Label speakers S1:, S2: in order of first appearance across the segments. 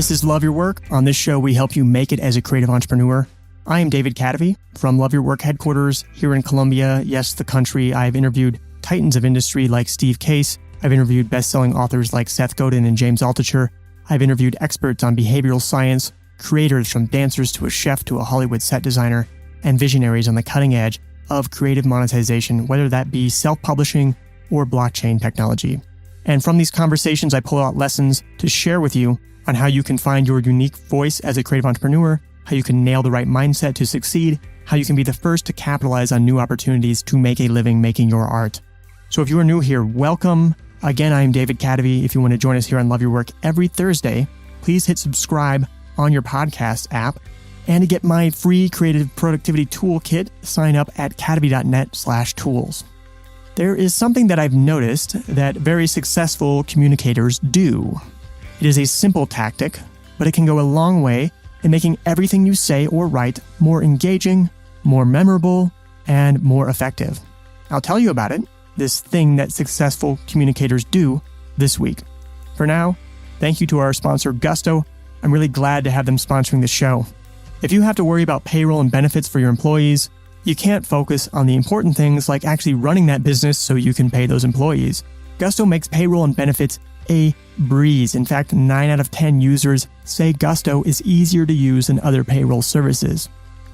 S1: This is Love Your Work. On this show, we help you make it as a creative entrepreneur. I am David Cadavy from Love Your Work headquarters here in Columbia, yes, the country. I've interviewed titans of industry like Steve Case. I've interviewed best-selling authors like Seth Godin and James Altucher. I've interviewed experts on behavioral science, creators from dancers to a chef to a Hollywood set designer, and visionaries on the cutting edge of creative monetization, whether that be self-publishing or blockchain technology. And from these conversations, I pull out lessons to share with you on how you can find your unique voice as a creative entrepreneur, how you can nail the right mindset to succeed, how you can be the first to capitalize on new opportunities to make a living making your art. So if you are new here, welcome. Again, I am David Cadavy. If you want to join us here on Love Your Work every Thursday, please hit subscribe on your podcast app. And to get my free Creative Productivity Toolkit, sign up at cadavy.net/tools. There is something that I've noticed that very successful communicators do. It is a simple tactic, but it can go a long way in making everything you say or write more engaging, more memorable, and more effective. I'll tell you about it, this thing that successful communicators do this week. For now, thank you to our sponsor, Gusto. I'm really glad to have them sponsoring the show. If you have to worry about payroll and benefits for your employees, you can't focus on the important things like actually running that business so you can pay those employees. Gusto makes payroll and benefits a breeze. In fact, 9 out of 10 users say Gusto is easier to use than other payroll services.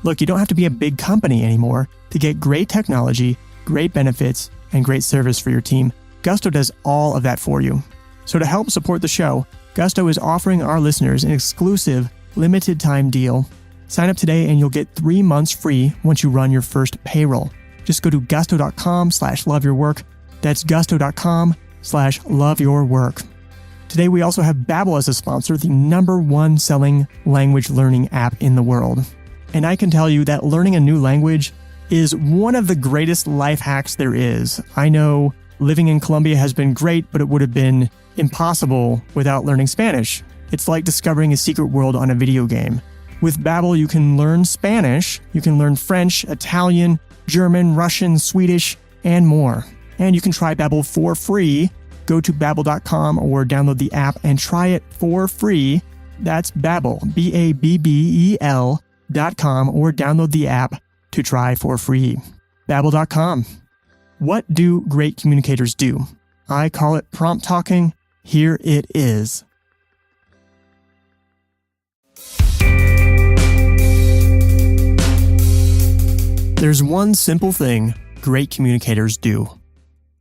S1: Look, you don't have to be a big company anymore to get great technology, great benefits, and great service for your team. Gusto does all of that for you. So to help support the show, Gusto is offering our listeners an exclusive limited time deal. Sign up today and you'll get 3 months free once you run your first payroll. Just go to gusto.com/loveyourwork. That's gusto.com/loveyourwork. Today we also have Babbel as a sponsor, the #1 selling language learning app in the world. And I can tell you that learning a new language is one of the greatest life hacks there is. I know living in Colombia has been great, but it would have been impossible without learning Spanish. It's like discovering a secret world on a video game. With Babbel, you can learn Spanish, you can learn French, Italian, German, Russian, Swedish, and more. And you can try Babbel for free. Go to babbel.com or download the app and try it for free. That's Babbel, BABBEL.com, or download the app to try for free. Babbel.com. What do great communicators do? I call it prompt talking. Here it is. There's one simple thing great communicators do.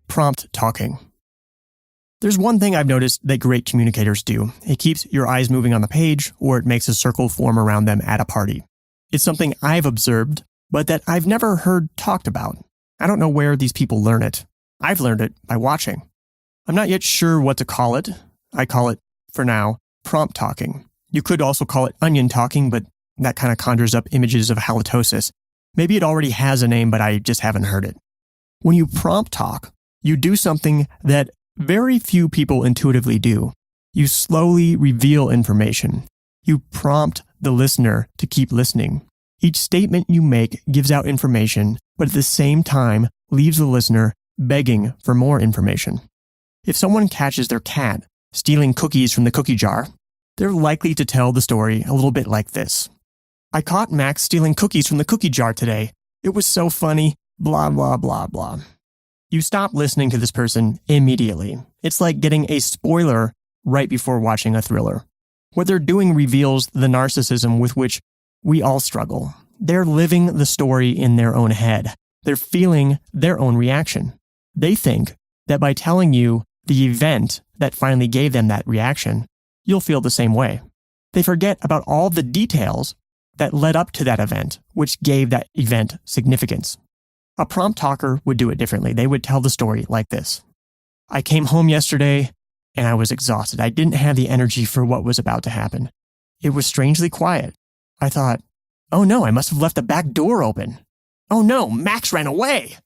S1: Prompt talking. There's one thing I've noticed that great communicators do. It keeps your eyes moving on the page, or it makes a circle form around them at a party. It's something I've observed, but that I've never heard talked about. I don't know where these people learn it. I've learned it by watching. I'm not yet sure what to call it. I call it, for now, prompt talking. You could also call it onion talking, but that kind of conjures up images of halitosis. Maybe it already has a name, but I just haven't heard it. When you prompt talk, you do something that very few people intuitively do. You slowly reveal information. You prompt the listener to keep listening. Each statement you make gives out information, but at the same time leaves the listener begging for more information. If someone catches their cat stealing cookies from the cookie jar, they're likely to tell the story a little bit like this. I caught Max stealing cookies from the cookie jar today. It was so funny, blah, blah, blah, blah. You stop listening to this person immediately. It's like getting a spoiler right before watching a thriller. What they're doing reveals the narcissism with which we all struggle. They're living the story in their own head. They're feeling their own reaction. They think that by telling you the event that finally gave them that reaction, you'll feel the same way. They forget about all the details that led up to that event, which gave that event significance. A prompt talker would do it differently. They would tell the story like this. I came home yesterday and I was exhausted. I didn't have the energy for what was about to happen. It was strangely quiet. I thought, oh no, I must have left the back door open. Oh no, Max ran away.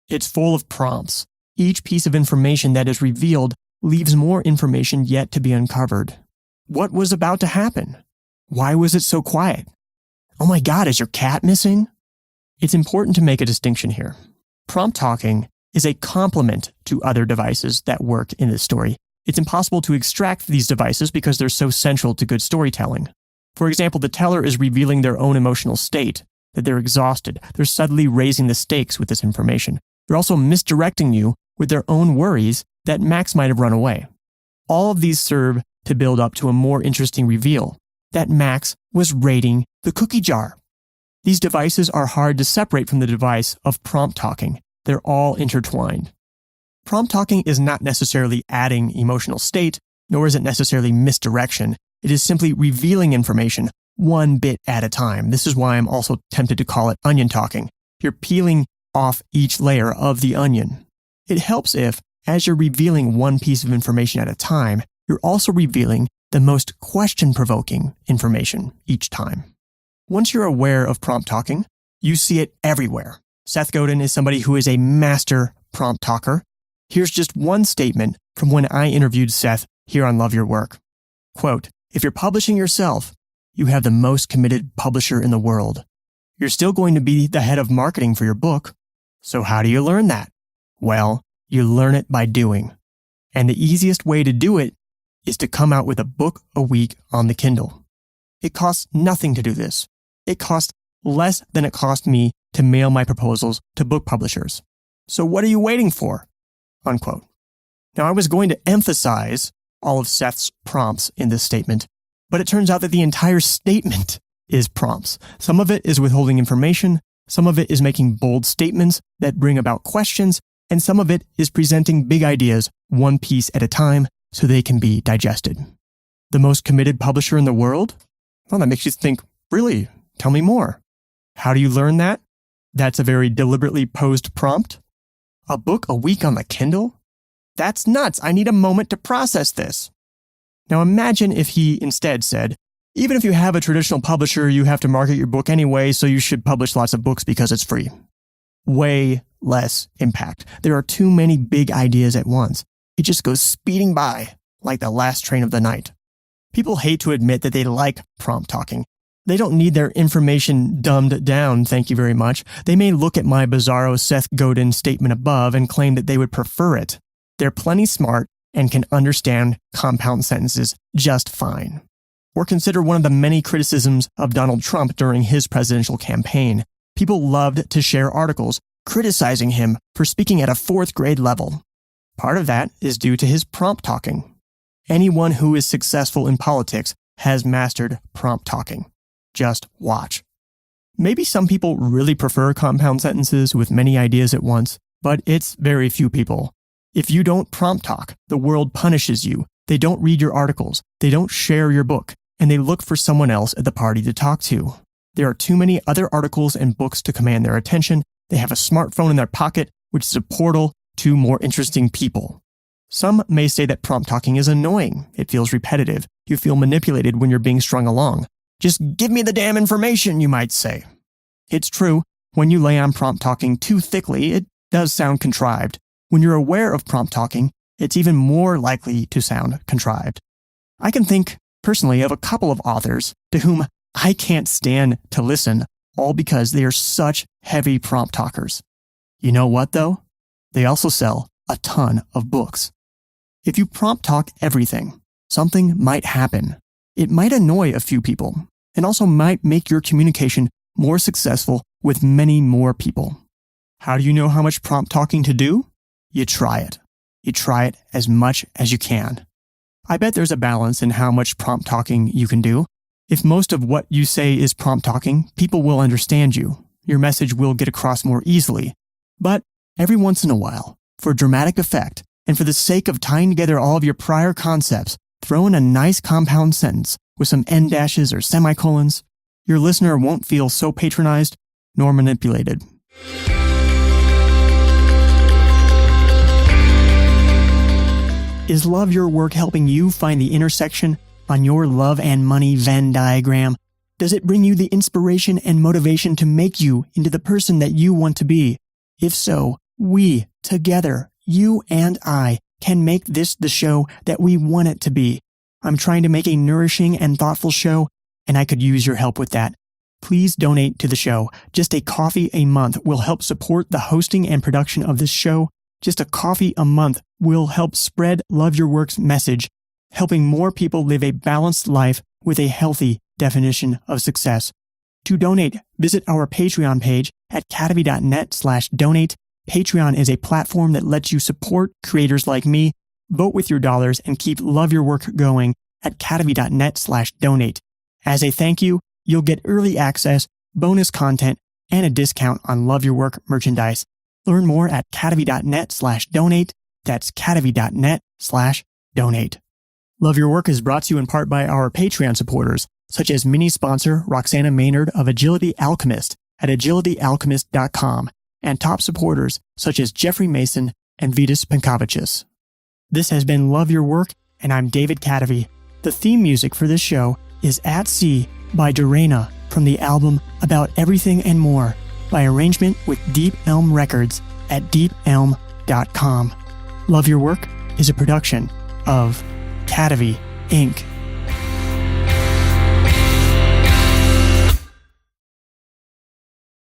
S1: It's full of prompts. Each piece of information that is revealed leaves more information yet to be uncovered. What was about to happen? Why was it so quiet? Oh my God, is your cat missing? It's important to make a distinction here. Prompt talking is a complement to other devices that work in this story. It's impossible to extract these devices because they're so central to good storytelling. For example, the teller is revealing their own emotional state, that they're exhausted. They're subtly raising the stakes with this information. They're also misdirecting you with their own worries that Max might have run away. All of these serve to build up to a more interesting reveal, that Max was raiding the cookie jar. These devices are hard to separate from the device of prompt talking. They're all intertwined. Prompt talking is not necessarily adding emotional state, nor is it necessarily misdirection. It is simply revealing information one bit at a time. This is why I'm also tempted to call it onion talking. You're peeling off each layer of the onion. It helps if, as you're revealing one piece of information at a time, you're also revealing the most question-provoking information each time. Once you're aware of prompt talking, you see it everywhere. Seth Godin is somebody who is a master prompt talker. Here's just one statement from when I interviewed Seth here on Love Your Work. Quote, "If you're publishing yourself, you have the most committed publisher in the world. You're still going to be the head of marketing for your book. So how do you learn that? Well, you learn it by doing. And the easiest way to do it is to come out with a book a week on the Kindle. It costs nothing to do this. It costs less than it cost me to mail my proposals to book publishers. So what are you waiting for?" Unquote. Now, I was going to emphasize all of Seth's prompts in this statement, but it turns out that the entire statement is prompts. Some of it is withholding information, some of it is making bold statements that bring about questions, and some of it is presenting big ideas one piece at a time so they can be digested. The most committed publisher in the world? Well, that makes you think, really? Tell me more. How do you learn that? That's a very deliberately posed prompt. A book a week on the Kindle? That's nuts. I need a moment to process this. Now imagine if he instead said, even if you have a traditional publisher, you have to market your book anyway, so you should publish lots of books because it's free. Way less impact. There are too many big ideas at once. It just goes speeding by like the last train of the night. People hate to admit that they like prompt talking. They don't need their information dumbed down, thank you very much. They may look at my bizarro Seth Godin statement above and claim that they would prefer it. They're plenty smart and can understand compound sentences just fine. Or consider one of the many criticisms of Donald Trump during his presidential campaign. People loved to share articles criticizing him for speaking at a 4th grade level. Part of that is due to his prompt talking. Anyone who is successful in politics has mastered prompt talking. Just watch. Maybe some people really prefer compound sentences with many ideas at once, but it's very few people. If you don't prompt talk, the world punishes you. They don't read your articles, they don't share your book, and they look for someone else at the party to talk to. There are too many other articles and books to command their attention. They have a smartphone in their pocket, which is a portal to more interesting people. Some may say that prompt talking is annoying. It feels repetitive. You feel manipulated when you're being strung along. Just give me the damn information, you might say. It's true, when you lay on prompt talking too thickly, it does sound contrived. When you're aware of prompt talking, it's even more likely to sound contrived. I can think, personally, of a couple of authors to whom I can't stand to listen, all because they are such heavy prompt talkers. You know what, though? They also sell a ton of books. If you prompt talk everything, something might happen. It might annoy a few people, and also might make your communication more successful with many more people. How do you know how much prompt talking to do? You try it. You try it as much as you can. I bet there's a balance in how much prompt talking you can do. If most of what you say is prompt talking, people will understand you. Your message will get across more easily. But every once in a while, for dramatic effect, and for the sake of tying together all of your prior concepts, throw in a nice compound sentence with some end dashes or semicolons. Your listener won't feel so patronized nor manipulated. Is Love Your Work helping you find the intersection on your love and money Venn diagram? Does it bring you the inspiration and motivation to make you into the person that you want to be? If so, we, together, you and I, can make this the show that we want it to be. I'm trying to make a nourishing and thoughtful show, and I could use your help with that. Please donate to the show. Just a coffee a month will help support the hosting and production of this show, Just a coffee a month will help spread Love Your Work's message, helping more people live a balanced life with a healthy definition of success. To donate, visit our Patreon page at cademy.net/donate. Patreon is a platform that lets you support creators like me, vote with your dollars, and keep Love Your Work going at cademy.net/donate. As a thank you, you'll get early access, bonus content, and a discount on Love Your Work merchandise. Learn more at cademy.net/donate. That's cademy.net/donate. Love Your Work is brought to you in part by our Patreon supporters, such as mini sponsor Roxana Maynard of Agility Alchemist at agilityalchemist.com, and top supporters such as Jeffrey Mason and Vitas Pankavicius. This has been Love Your Work, and I'm David Cademy. The theme music for this show is At Sea by Dorena from the album About Everything and More, by arrangement with Deep Elm Records at deepelm.com. Love Your Work is a production of Cademy, Inc.